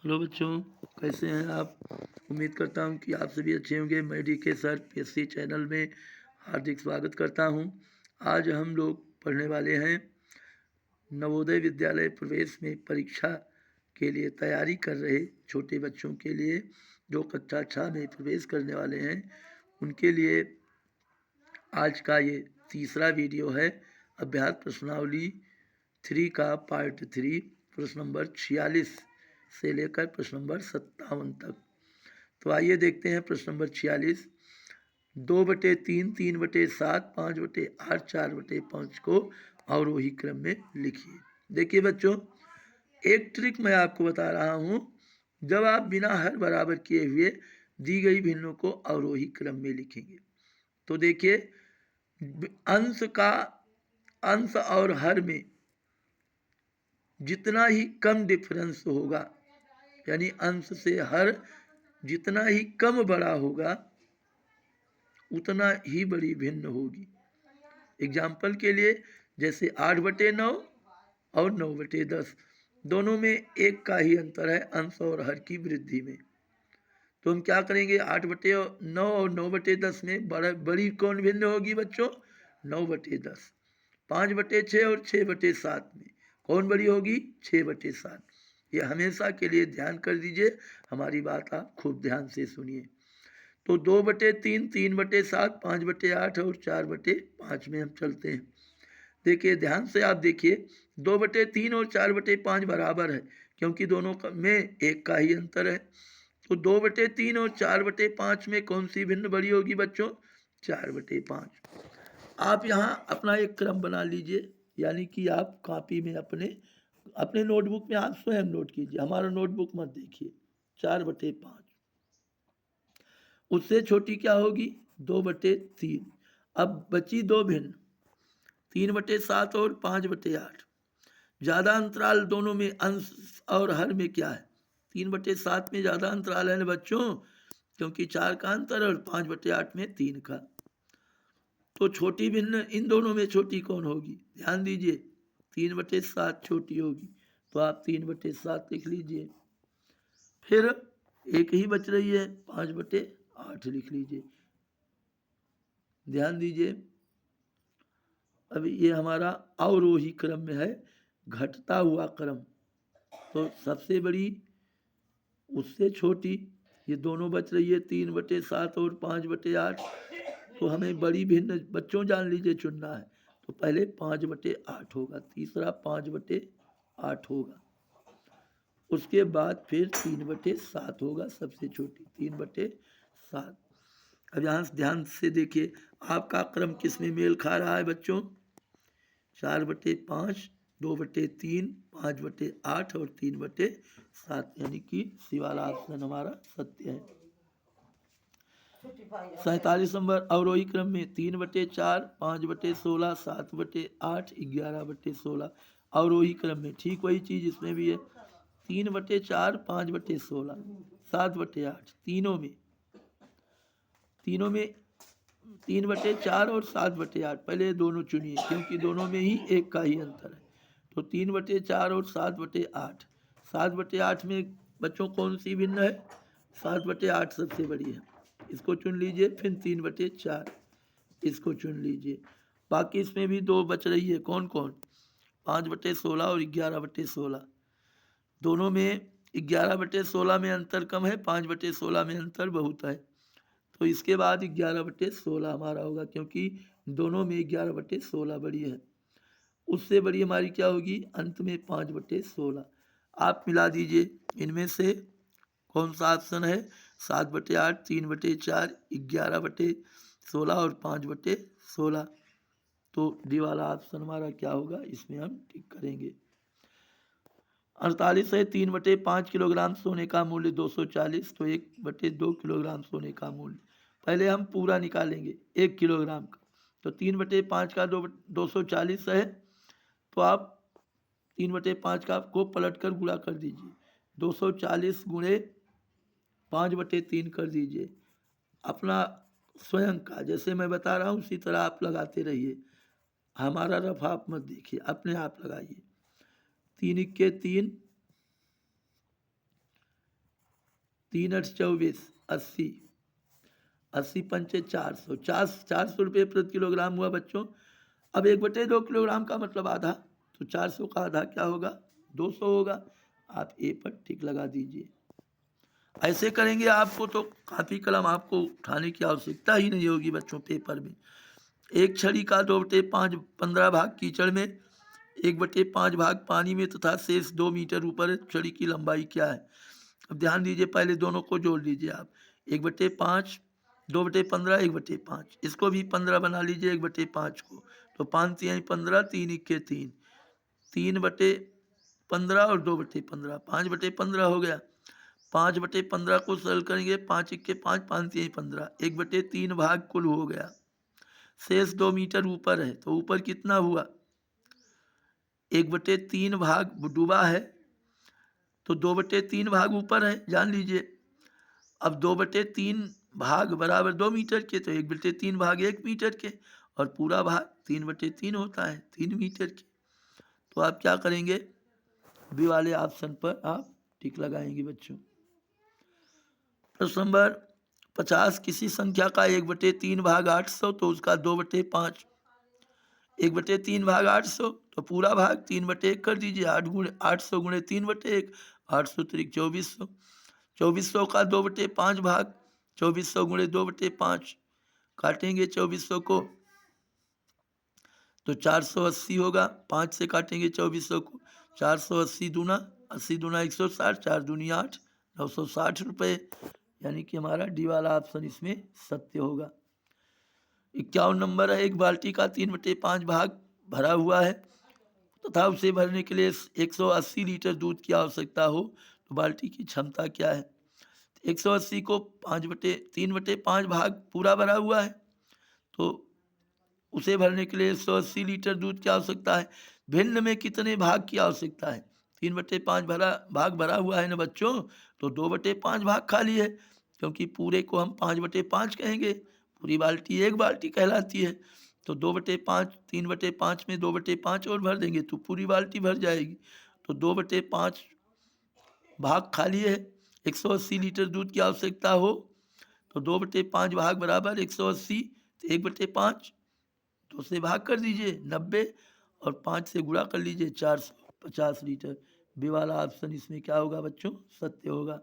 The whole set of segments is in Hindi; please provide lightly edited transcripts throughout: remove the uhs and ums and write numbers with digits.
हेलो बच्चों, कैसे हैं आप। उम्मीद करता हूं कि आप सभी अच्छे होंगे। मैं DK सर PSC चैनल में हार्दिक स्वागत करता हूं। आज हम लोग पढ़ने वाले हैं नवोदय विद्यालय प्रवेश में परीक्षा के लिए तैयारी कर रहे छोटे बच्चों के लिए, जो कक्षा 6 में प्रवेश करने वाले हैं उनके लिए आज का ये तीसरा वीडियो है। अभ्यास प्रश्नावली 3 का पार्ट 3, प्रश्न नंबर 46 से लेकर प्रश्न नंबर 57 तक। तो आइए देखते हैं प्रश्न नंबर 46। 2/3, 3/7, 5/8, 4/5 को अवरोही क्रम में लिखिए। देखिए बच्चों, एक ट्रिक मैं आपको बता रहा हूँ। जब आप बिना हर बराबर किए हुए दी गई भिन्नों को अवरोही क्रम में लिखेंगे तो देखिए, अंश और हर में जितना ही कम डिफरेंस होगा, यानी अंश से हर जितना ही कम बड़ा होगा उतना ही बड़ी भिन्न होगी। एग्जाम्पल के लिए, जैसे 8/9 और 9/10, दोनों में एक का ही अंतर है अंश और हर की वृद्धि में। तो हम क्या करेंगे, 8/9 और 9/10 में बड़ी कौन भिन्न होगी बच्चों, 9/10। 5/6 और 6/7 में कौन बड़ी होगी, 6/7। ये हमेशा के लिए ध्यान कर दीजिए, हमारी बात आप खूब ध्यान से सुनिए। तो 2/3, 3/7, 5/8 और 4/5 में हम चलते हैं। देखिए ध्यान से आप देखिए, 2/3 और 4/5 बराबर है क्योंकि दोनों में एक का ही अंतर है। तो 2/3 और 4/5 में कौन सी भिन्न बड़ी होगी बच्चों, 4/5। आप यहाँ अपना एक क्रम बना लीजिए, यानी कि आप कॉपी में अपने नोटबुक में आप स्वयं नोट कीजिए, हमारा नोटबुक मत देखिए। 4/5 उससे छोटी क्या होगी, 2/3। अब बची दो भिन्न, 3/7 और 5/8। ज़्यादा अंतराल दोनों में अंश और हर में क्या है, 3/7 में ज़्यादा अंतराल है ना बच्चों, क्योंकि 4 का अंतर और 5/8 में 3 का। तो छोटी भिन्न इन दोनों में छोटी कौन होगी, ध्यान दीजिए, 3/7 छोटी होगी, तो आप 3/7 लिख लीजिए। फिर एक ही बच रही है, 5/8 लिख लीजिए। ध्यान दीजिए, अभी ये हमारा अवरोही क्रम में है, घटता हुआ क्रम। तो सबसे बड़ी उससे छोटी, ये दोनों बच रही है 3/7 और 5/8। तो हमें बड़ी भिन्न बच्चों जान लीजिए चुनना है। तो पहले 5/8 होगा, तीसरा 5/8 होगा, उसके बाद फिर 3/7 होगा, सबसे छोटी 3/7। अब यहाँ ध्यान से देखिए, आपका क्रम किस में मेल खा रहा है बच्चों, 4/5, 2/3, 5/8 और 3/7, यानी कि सी वाला ऑप्शन हमारा सत्य है। 47 नंबर अवरोही क्रम में 3/4, 5/16, 7/8, 11/16 अवरोही क्रम में। ठीक वही चीज़ इसमें भी है, 3/4, 5/16, 7/8, तीनों में 3/4 और 7/8, पहले दोनों चुनिए क्योंकि दोनों में ही एक का ही अंतर है। तो 3/4 और 7/8, 7/8 में बच्चों कौन सी भिन्न है, 7/8 सबसे बड़ी है, इसको चुन लीजिए। फिर 3/4 इसको चुन लीजिए। बाकी इसमें भी दो बच रही है, कौन कौन, 5/16 और 11/16। दोनों में 11/16 में अंतर कम है, 5/16 में अंतर बहुत है। तो इसके बाद 11/16 हमारा होगा, क्योंकि दोनों में 11/16 बड़ी है। उससे बड़ी हमारी क्या होगी, अंत में 5/16। आप मिला दीजिए, इनमें से कौन सा ऑप्शन है, 7/8, 3/4, 11/16 और 5/16। तो डी वाला ऑप्शन हमारा क्या होगा, इसमें हम टिक करेंगे। 48 है, 3/5 किलोग्राम सोने का मूल्य 240, तो 1/2 किलोग्राम सोने का मूल्य। पहले हम पूरा निकालेंगे 1 किलोग्राम का, तो 3/5 का 240 है, तो आप 3/5 का को पलट कर गुणा कर दीजिए, 240 गुणे 5/3 कर दीजिए। अपना स्वयं का जैसे मैं बता रहा हूँ उसी तरह आप लगाते रहिए, हमारा रफ आप मत देखिए, अपने आप लगाइए। 3 × 3 3 8 24, 80, 80 पंचे 400, 400 रुपये प्रति किलोग्राम हुआ बच्चों। अब 1/2 किलोग्राम का मतलब आधा, तो 400 का आधा क्या होगा, 200 होगा। आप ए पर टिक लगा दीजिए। ऐसे करेंगे आपको तो कापी कलम आपको उठाने की आवश्यकता ही नहीं होगी बच्चों पेपर में। एक छड़ी का 2/5 15 भाग कीचड़ में, 1/5 भाग पानी में तथा शेष 2 मीटर ऊपर छड़ी की लंबाई क्या है। अब ध्यान दीजिए, पहले दोनों को जोड़ लीजिए आप। 1/5, 2/15, 1/5, इसको भी 15 बना लीजिए 1/5 को। तो 5 3 15, 3 इक्के 3, 3/15 और 2/15, 5/15 हो गया। 5/15 को सरल करेंगे, 5 इक्के 5, 5 3 15, 1/3 भाग कुल हो गया। शेष 2 मीटर ऊपर है, तो ऊपर कितना हुआ, 1/3 भाग डूबा है, तो 2/3 भाग ऊपर है, जान लीजिए। अब 2/3 भाग बराबर 2 मीटर के, तो 1/3 भाग 1 मीटर के, और पूरा भाग 3/3 होता है 3 मीटर के। तो आप क्या करेंगे, बी वाले ऑप्शन पर आप टिक लगाएंगे बच्चों। प्रश्न नंबर 50, किसी संख्या का 1/3 भाग 800, तो उसका 2/5, 1/3 भाग 800, तो पूरा भाग 3/1 कर दीजिए। 800 गुणे 3/1, 800 त्रिक 2400, 2400 का 2/5 भाग, 2400 गुणे 2/5, काटेंगे 2400 को तो 480 होगा। 5 से काटेंगे 2400 को, 480 दूना 80 दूना 160, 4 दूनी 8, 960 रुपये, यानी कि हमारा डी वाला ऑप्शन इसमें सत्य होगा। 51 नंबर है, एक बाल्टी का 3/5 भाग भरा हुआ है तथा उसे भरने के लिए 180 लीटर दूध की आवश्यकता हो, तो बाल्टी की क्षमता क्या है। 180 को 3/5 भाग पूरा भरा हुआ है, तो उसे भरने के लिए 180 लीटर दूध की आवश्यकता है। भिन्न में कितने भाग की आवश्यकता है, 3/5 भाग भरा हुआ है ना बच्चों, तो 2/5 भाग खाली है, क्योंकि पूरे को हम 5/5 कहेंगे, पूरी बाल्टी एक बाल्टी कहलाती है। तो 2/5, 3/5 में 2/5 और भर देंगे तो पूरी बाल्टी भर जाएगी। तो 2/5 भाग खाली है, 180 लीटर दूध की आवश्यकता हो, तो 2/5 भाग बराबर 180, तो 1/5 2 से भाग कर दीजिए 90, और 5 से गुणा कर लीजिए 450 लीटर। बी वाला ऑप्शन इसमें क्या होगा बच्चों, सत्य होगा।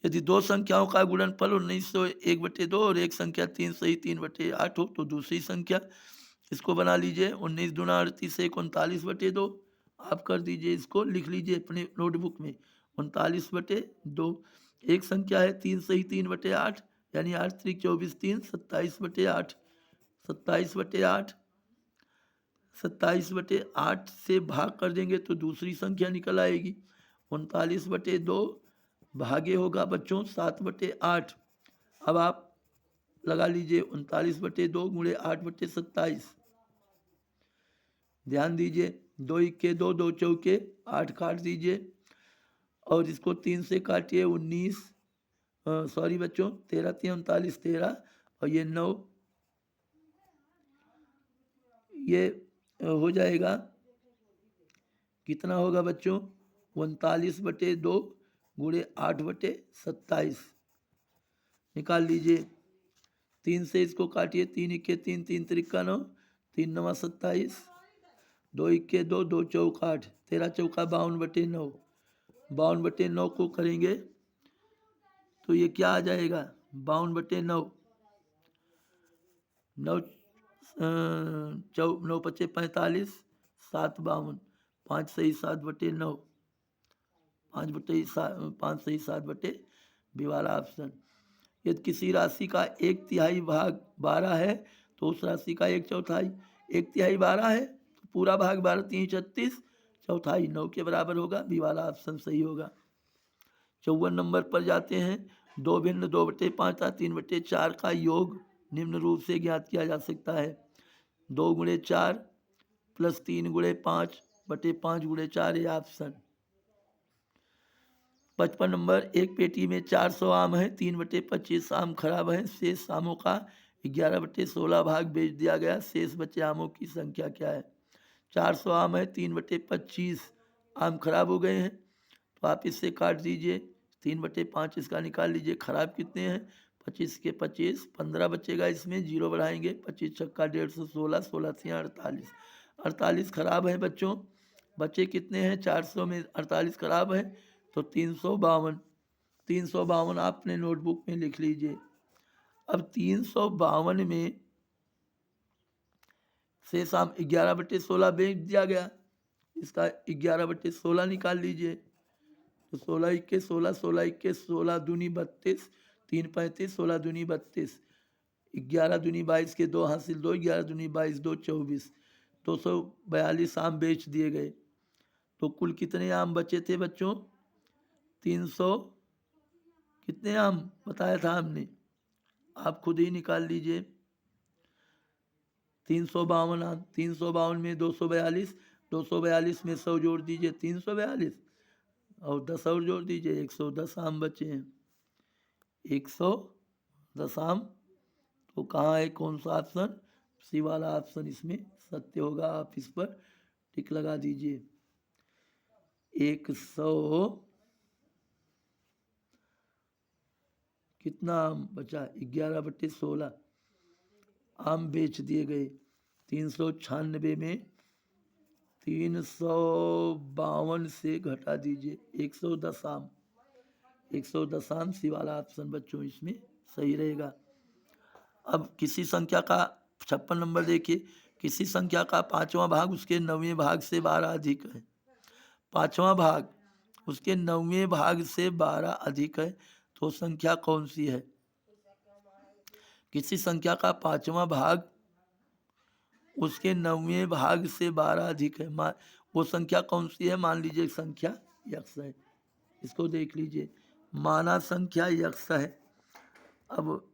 यदि दो संख्याओं का गुणनफल 1901/2 और एक संख्या 3 सही 3/8 हो, तो दूसरी संख्या, इसको बना लीजिए। 19 दूना 38 से 39/2, आप कर दीजिए, इसको लिख लीजिए अपने नोटबुक में 39/2। एक संख्या है 3 सही 3/8, यानी 8 3 24 3, 27/8, 27/8, 27/8 से भाग कर देंगे तो दूसरी संख्या निकल आएगी। 39/2 भागे होगा बच्चों 7/8। अब आप लगा लीजिए 39/2 गुणे 8/27। ध्यान दीजिए, 2 इक्के 2, 2 चौके 8 काट दीजिए, और इसको 3 से काटिए 19, सॉरी बच्चों 13 3 39 13, और ये 9, ये हो जाएगा, कितना होगा बच्चों, 39/2 गुणे 8/27 निकाल लीजिए। 3 से इसको काटिए, 3 इक्के 3, 3 त्रिका 9, 3 9 27, 2 इक्के 2, 2 चौक 8, 13 चौका 52/9, 52/9 को करेंगे तो ये क्या आ जाएगा, 52/9, 9 9 पच्चे 45, 7 52, 5 सही 7/9, 5 सही 7/, वाला ऑप्शन। यदि किसी राशि का 1/3 भाग 12 है, तो उस राशि का 1/4, 1/3 12 है, तो पूरा भाग 12 3 36, चौथाई 9 के बराबर होगा। बी वाला ऑप्शन सही होगा। 54 नंबर पर जाते हैं। दो भिन्न 2/5 तथा 3/4 का योग निम्न रूप से ज्ञात किया जा सकता है। 2 गुणे 4 प्लस 3 गुणे 5/5 गुणे 4, ये ऑप्शन। 55 नंबर, एक पेटी में 400 आम है, 3/25 आम खराब है, शेष आमों का 11/16 भाग बेच दिया गया, शेष बचे आमों की संख्या क्या है। 400 आम है, 3/25 आम खराब हो गए हैं, तो आप इससे काट दीजिए, 3/5 इसका निकाल लीजिए। खराब कितने हैं? 25 के 25, 15 बचेगा इसमें, जीरो बढ़ाएंगे। 25 छक्का 150, 16, 16 से 48, 48 खराब है बच्चों। बच्चे कितने हैं? 400 में 48 खराब है तो 352। 352 आपने नोटबुक में लिख लीजिए। अब 352 में से शाम 11/16 बेच दिया गया, इसका 11/16 निकाल लीजिए। तो 16 इक्के 16, 16 इक्के 16 दूनी 32, 3 35, 16 दूनी 32, 11 दूनी 22 के 2 हासिल 2, 11 दूनी 22, 2 24, 242 आम बेच दिए गए। तो कुल कितने आम बचे थे बच्चों? 300 कितने आम बताया था हमने, आप खुद ही निकाल लीजिए। 352 आम, 352 में 242, 242 में 100 जोड़ दीजिए 342, और 10 और जोड़ दीजिए 110 आम बचे हैं। 110 आम। तो कहाँ है कौन सा ऑप्शन? सी वाला ऑप्शन इसमें सत्य होगा। आप इस पर टिक लगा दीजिए। 100 कितना आम बचा? 11/16 आम बेच दिए गए। 396 में 352 से घटा दीजिए 110 आम। 110 आम सी वाला ऑप्शन बच्चों इसमें सही रहेगा। अब किसी संख्या का 56 नंबर देखिए, किसी संख्या का 5वां भाग उसके 9वें भाग से 12 अधिक है। 5वां भाग उसके 9वें भाग से 12 अधिक है, तो संख्या कौन सी है? किसी संख्या का 5वां भाग उसके 9वें भाग से 12 अधिक है, वो संख्या कौन सी है? मान लीजिए संख्या यक्ष है, इसको देख लीजिए। माना संख्या यक्ष है। अब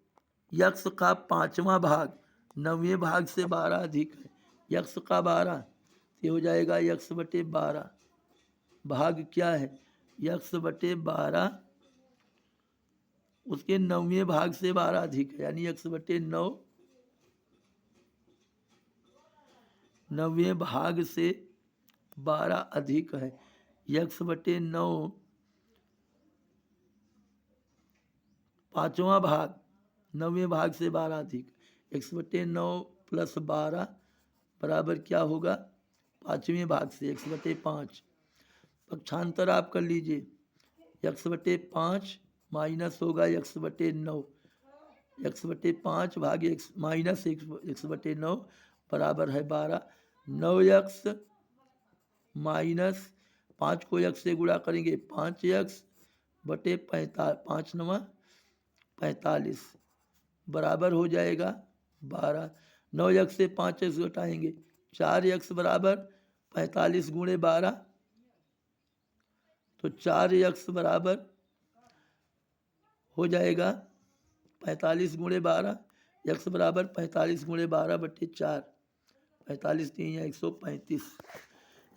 यक्ष का 5वां भाग 9वें भाग से 12 अधिक है। यक्ष का 12 ये हो जाएगा x/12। भाग क्या है? x/12 उसके 9वें भाग से 12 अधिक है, यानी x/9 9वें भाग से 12 अधिक है। x/9 5वां भाग 9वें भाग से 12 अधिक, x/9 + 12 बराबर क्या होगा? 5वें भाग से x/5। पक्षांतर आप कर लीजिए। x/5 माइनस होगा x/9, x/5 भाग x माइनस x/9 बराबर है 12। 9x माइनस 5 को x से गुणा करेंगे 5x/45, 5 9 45 बराबर हो जाएगा 12। 9x से 5x घटाएंगे 4x बराबर 45 गुणे 12, तो 4x बराबर हो जाएगा 45 गुणे 12, x बराबर 45 गुणे 12/4, 45 3 या 135,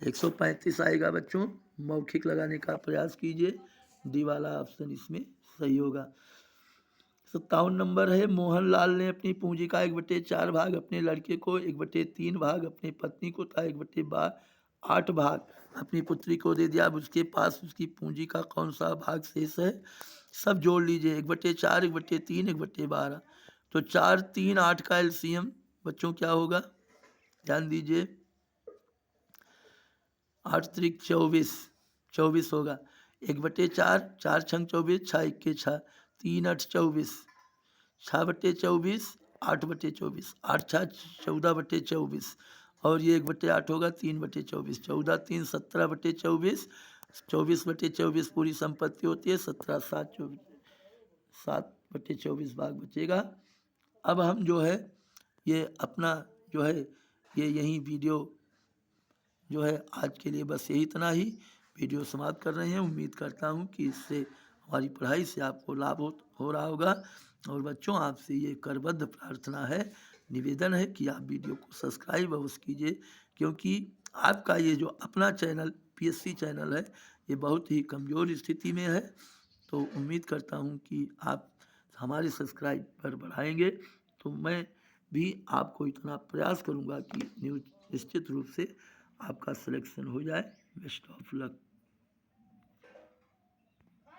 135 आएगा बच्चों। मौखिक लगाने का प्रयास कीजिए, डी वाला ऑप्शन इसमें सही होगा। 57 नंबर है, मोहनलाल ने अपनी पूंजी का 1/4 भाग अपने लड़के को, 1/3 भाग अपनी पत्नी को तथा 1/8 भाग अपनी पुत्री को दे दिया। अब उसके पास उसकी पूंजी का कौन सा भाग शेष है? सब जोड़ लीजिए। 1/4, 1/3, 1/12। तो 4 3 8 का एलसीएम बच्चों क्या होगा? ध्यान दीजिए। 8 त्रिक 24, 24 होगा। 1/4, 4 छंग 24, 6 इक्के 6, 3 8 24, 6/24, 8/24, 8 6 14/24, और ये 1/8 होगा 3/24, 14 3 17/24, 24/24 पूरी संपत्ति होती है। 17 7 24, 7/24 भाग बचेगा। अब हम जो है ये अपना जो है ये यही वीडियो जो है आज के लिए बस यही इतना ही वीडियो समाप्त कर रहे हैं। उम्मीद करता हूँ कि इससे हमारी पढ़ाई से आपको लाभ हो रहा होगा। और बच्चों आपसे ये करबद्ध प्रार्थना है, निवेदन है कि आप वीडियो को सब्सक्राइब अवश्य कीजिए, क्योंकि आपका ये जो अपना चैनल पीएससी चैनल है ये बहुत ही कमज़ोर स्थिति में है। तो उम्मीद करता हूँ कि आप हमारे सब्सक्राइबर बढ़ाएंगे, तो मैं भी आपको इतना प्रयास करूँगा कि न्यूज़ निश्चित रूप से आपका सिलेक्शन हो जाए। Best of luck.